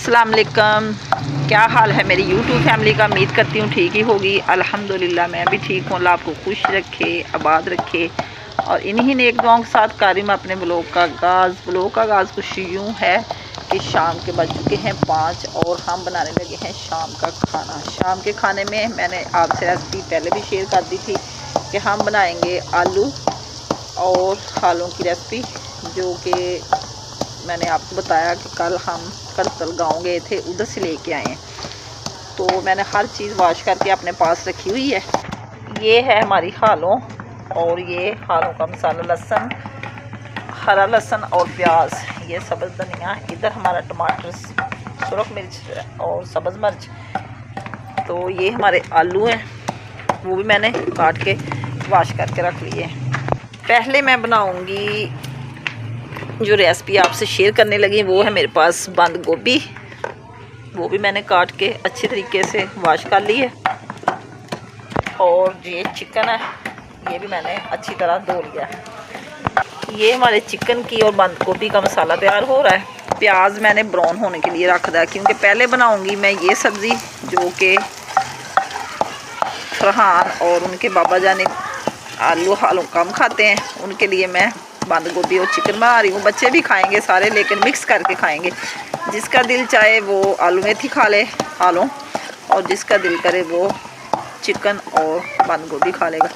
अस्सलाम वालेकुम। क्या हाल है मेरी यूट्यूब फैमिली का। उम्मीद करती हूँ ठीक ही होगी। अल्हम्दुलिल्लाह मैं भी ठीक हूँ। अल्लाह आपको खुश रखे, आबाद रखे। और इन्हीं नेक दुआओं के साथ कारिम अपने ब्लॉग का आगाज़ कुछ यूँ है कि शाम के बज चुके हैं 5 और हम बनाने लगे हैं शाम का खाना। शाम के खाने में मैंने आपसे रेसिपी पहले भी शेयर कर दी थी कि हम बनाएंगे आलू और खालों की रेसिपी, जो कि मैंने आपको बताया कि कल हम करतल गाँव गए थे, उधर से लेके आए हैं। तो मैंने हर चीज़ वॉश करके अपने पास रखी हुई है। ये है हमारी खालों, और ये खालों का मसाला, लहसुन, हरा लहसुन और प्याज, ये सब्ज़ धनिया, इधर हमारा टमाटर, सुरख मिर्च और सब्ज़ मिर्च। तो ये हमारे आलू हैं, वो भी मैंने काट के वॉश करके रख लिए। पहले मैं बनाऊंगी जो रेसिपी आपसे शेयर करने लगी, वो है मेरे पास बंद गोभी, वो भी मैंने काट के अच्छी तरीके से वॉश कर ली है। और ये चिकन है, ये भी मैंने अच्छी तरह धो लिया है। ये हमारे चिकन की और बंद गोभी का मसाला तैयार हो रहा है। प्याज मैंने ब्राउन होने के लिए रख दिया, क्योंकि पहले बनाऊंगी मैं ये सब्ज़ी, जो कि फरहान और उनके बाबा जाने आलू हालू कम खाते हैं, उनके लिए मैं बंद गोभी और चिकन बना रही हूँ। बच्चे भी खाएंगे सारे, लेकिन मिक्स करके खाएंगे। जिसका दिल चाहे वो आलू मेथी खा ले, खा लो, और जिसका दिल करे वो चिकन और बंद गोभी खा लेगा।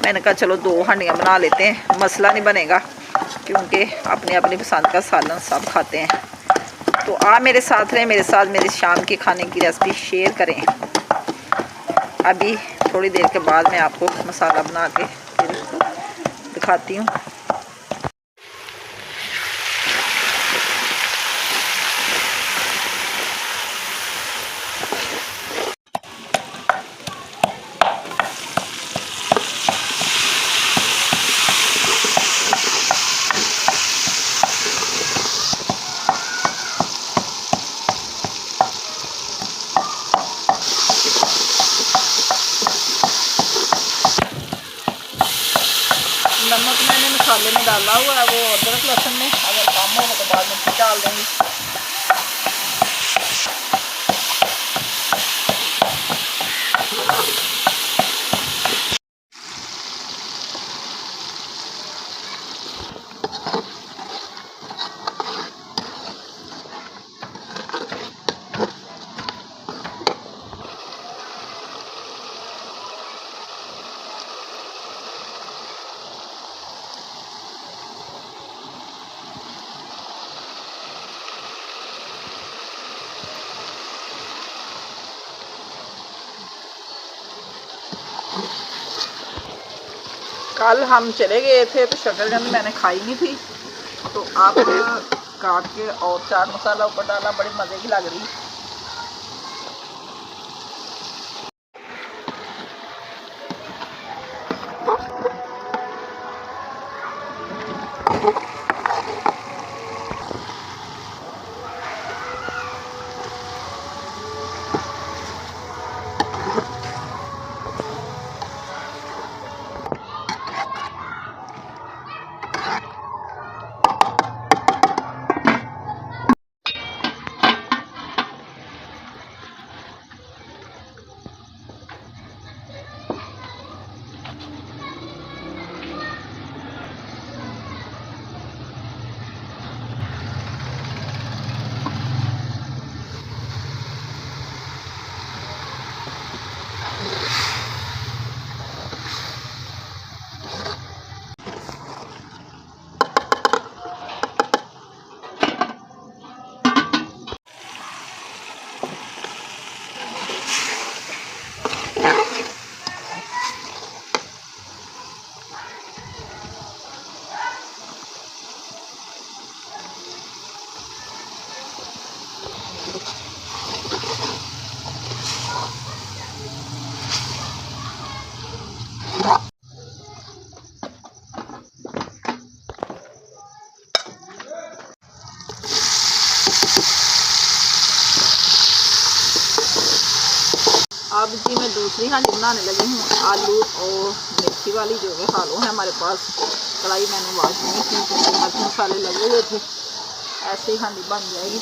मैंने कहा चलो 2 हांडियाँ बना लेते हैं, मसला नहीं बनेगा, क्योंकि अपनी अपनी पसंद का सालन सब खाते हैं। तो आप मेरे साथ रहें, मेरे साथ मेरे शाम के खाने की रेसिपी शेयर करें। अभी थोड़ी देर के बाद मैं आपको मसाला बना के फिर दिखाती हूँ। नमक मैंने मसाले में डाला हुआ है, वो अदरक लहसुन में अगर कम होगा तो बाद में डाल देंगे। कल हम चले गए थे तो शक्करकंद मैंने खाई नहीं थी, तो अब काट के और चाट मसाला ऊपर डाला, बड़ी मज़े की लग रही। अब जी मैं दूसरी हांडी बनाने लगी हूँ, आलू और मेथी वाली, जो है आलू है हमारे पास। कढ़ाई मैंने वॉश नहीं की क्योंकि मिर्च मसाले लगे हुए थे, ऐसे ही हांडी बन जाएगी।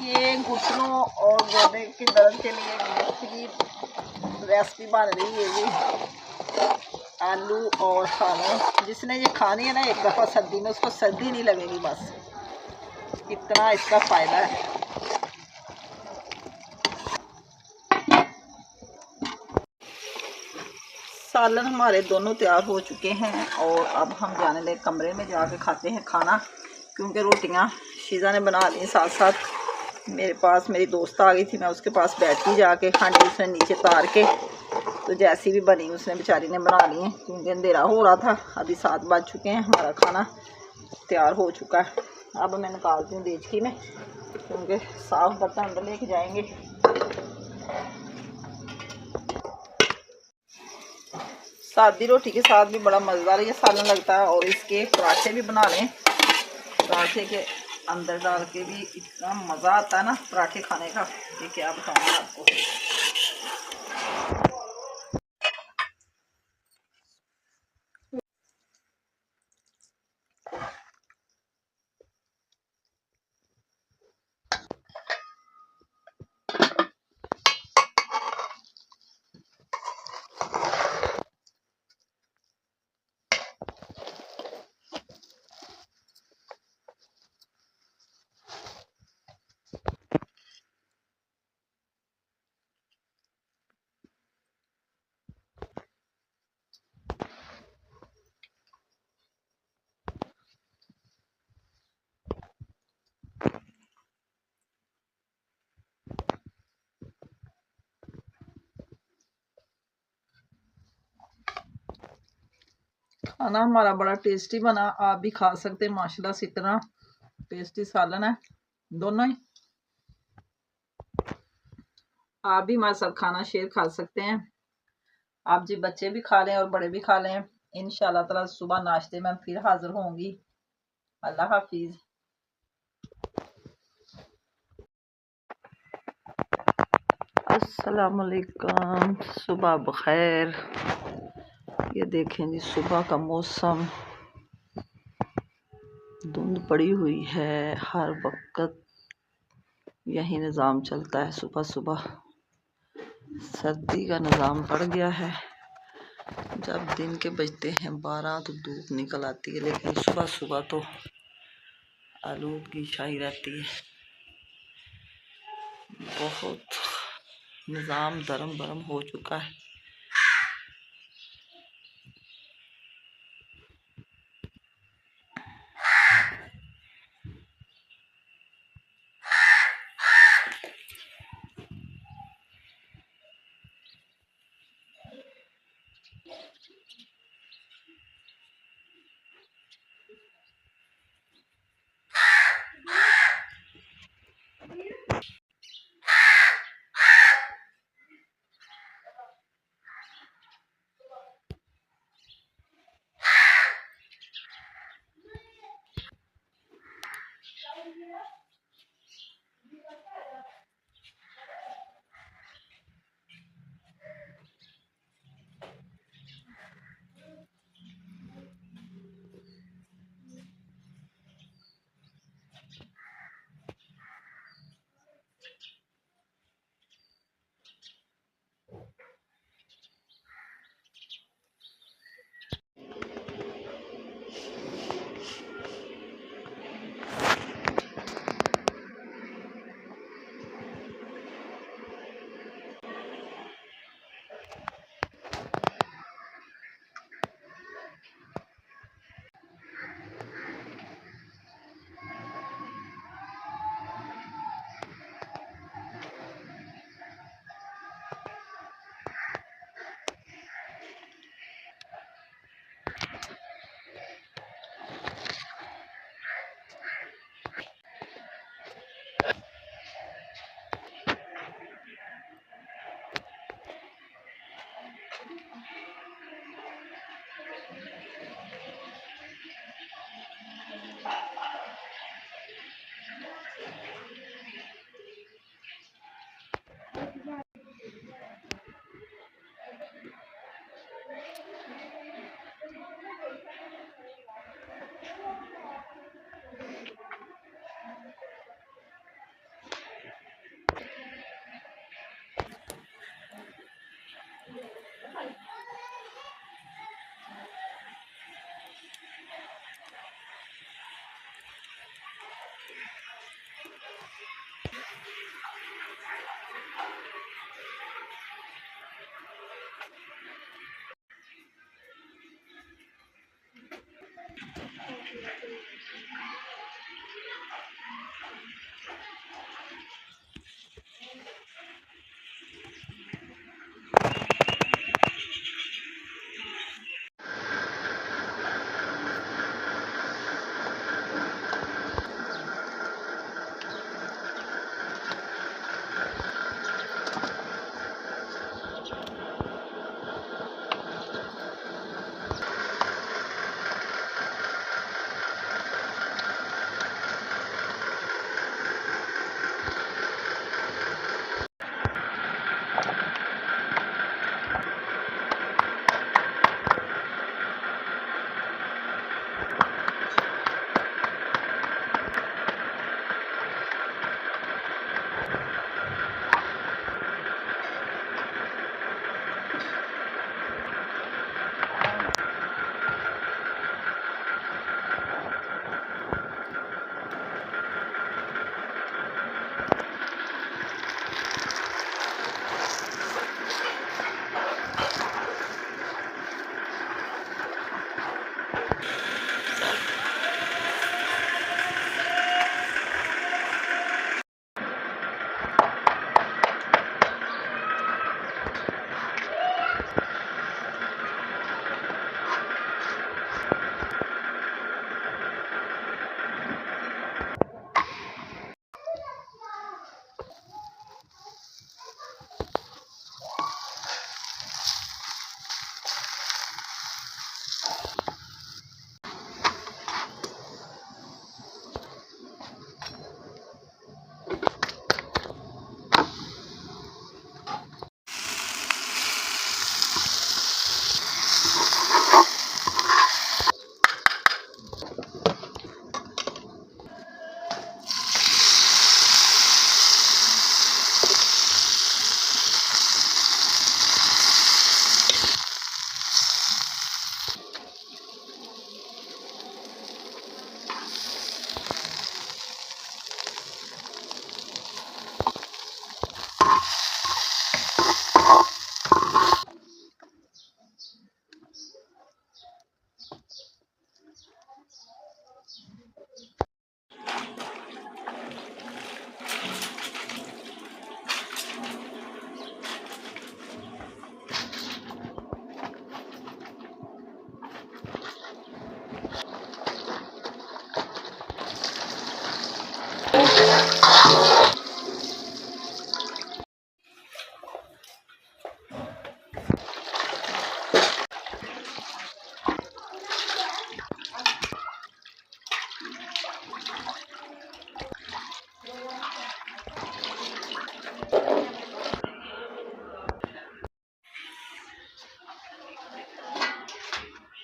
ये घुटनों और गोदे के दर्द के लिए बेहतरीन रेसिपी बन रही है जी। आलू और खाना जिसने ये खानी है ना एक दफ़ा सर्दी में, उसको सर्दी नहीं लगेगी, बस इतना इसका फ़ायदा है। सालन हमारे दोनों तैयार हो चुके हैं और अब हम जाने लगे कमरे में, जाके खाते हैं खाना, क्योंकि रोटियां शीज़ा ने बना ली। साथ साथ मेरे पास मेरी दोस्त आ गई थी, मैं उसके पास बैठी जाके, हांडी उसने नीचे तार के, तो जैसी भी बनी उसने बेचारी ने बना ली है, क्योंकि अंधेरा हो रहा था। अभी 7 बज चुके हैं, हमारा खाना तैयार हो चुका है। अब मैं निकालती हूँ देचकी में, क्योंकि साफ़ बर्तन अंदर लेके जाएंगे। सादी रोटी के साथ भी बड़ा मज़ेदार ये सालन लगता है, और इसके पराठे भी बना लें, पराठे के अंदर डाल के भी इतना मज़ा आता है ना पराठे खाने का, ये क्या बताऊँ आपको। खाना हमारा बड़ा टेस्टी बना, आप भी खा सकते हैं माशाल्लाह से, इतना टेस्टी सालन है दोनों ही। आप भी हमारे साथ खाना शेयर खा सकते हैं, आप जी बच्चे भी खा लें और बड़े भी खा लें। इंशाल्लाह ताला सुबह नाश्ते में फिर हाजिर होंगी। अल्लाह हाफिज़। अस्सलाम वालेकुम, सुबह बखैर। ये देखें जी सुबह का मौसम, धुंध पड़ी हुई है, हर वक्त यही निज़ाम चलता है। सुबह सुबह सर्दी का निज़ाम पड़ गया है। जब दिन के बजते हैं 12 तो धूप निकल आती है, लेकिन सुबह सुबह तो आलूदगी छाई रहती है। बहुत निज़ाम धर्म भरम हो चुका है।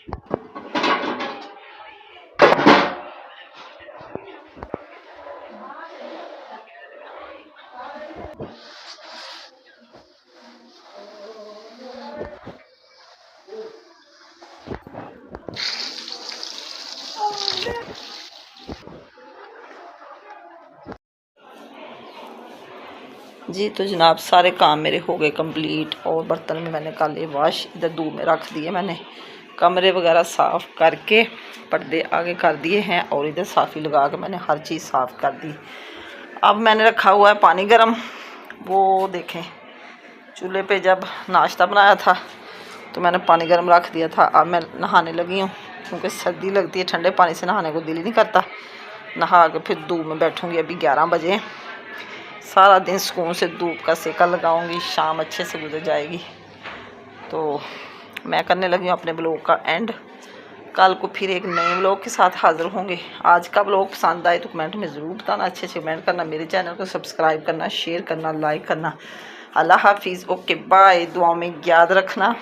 जी तो जनाब सारे काम मेरे हो गए कंप्लीट, और बर्तन में मैंने कल ये वाश इधर धूप में रख दिए। मैंने कमरे वगैरह साफ़ करके पर्दे आगे कर दिए हैं, और इधर साफ़ी लगा के मैंने हर चीज़ साफ़ कर दी। अब मैंने रखा हुआ है पानी गर्म। वो देखें, चूल्हे पे जब नाश्ता बनाया था तो मैंने पानी गर्म रख दिया था। अब मैं नहाने लगी हूँ, क्योंकि सर्दी लगती है, ठंडे पानी से नहाने को दिल ही नहीं करता। नहा के फिर धूप में बैठूँगी। अभी 11 बजे, सारा दिन सुकून से धूप का सेका लगाऊंगी, शाम अच्छे से गुजर जाएगी। तो मैं करने लगी हूँ अपने ब्लॉग का एंड। कल को फिर एक नए ब्लॉग के साथ हाज़िर होंगे। आज का ब्लॉग पसंद आए तो कमेंट में ज़रूर बताना, अच्छे से कमेंट करना, मेरे चैनल को सब्सक्राइब करना, शेयर करना, लाइक करना। अल्लाह हाफिज़, ओके बाय, दुआ में याद रखना।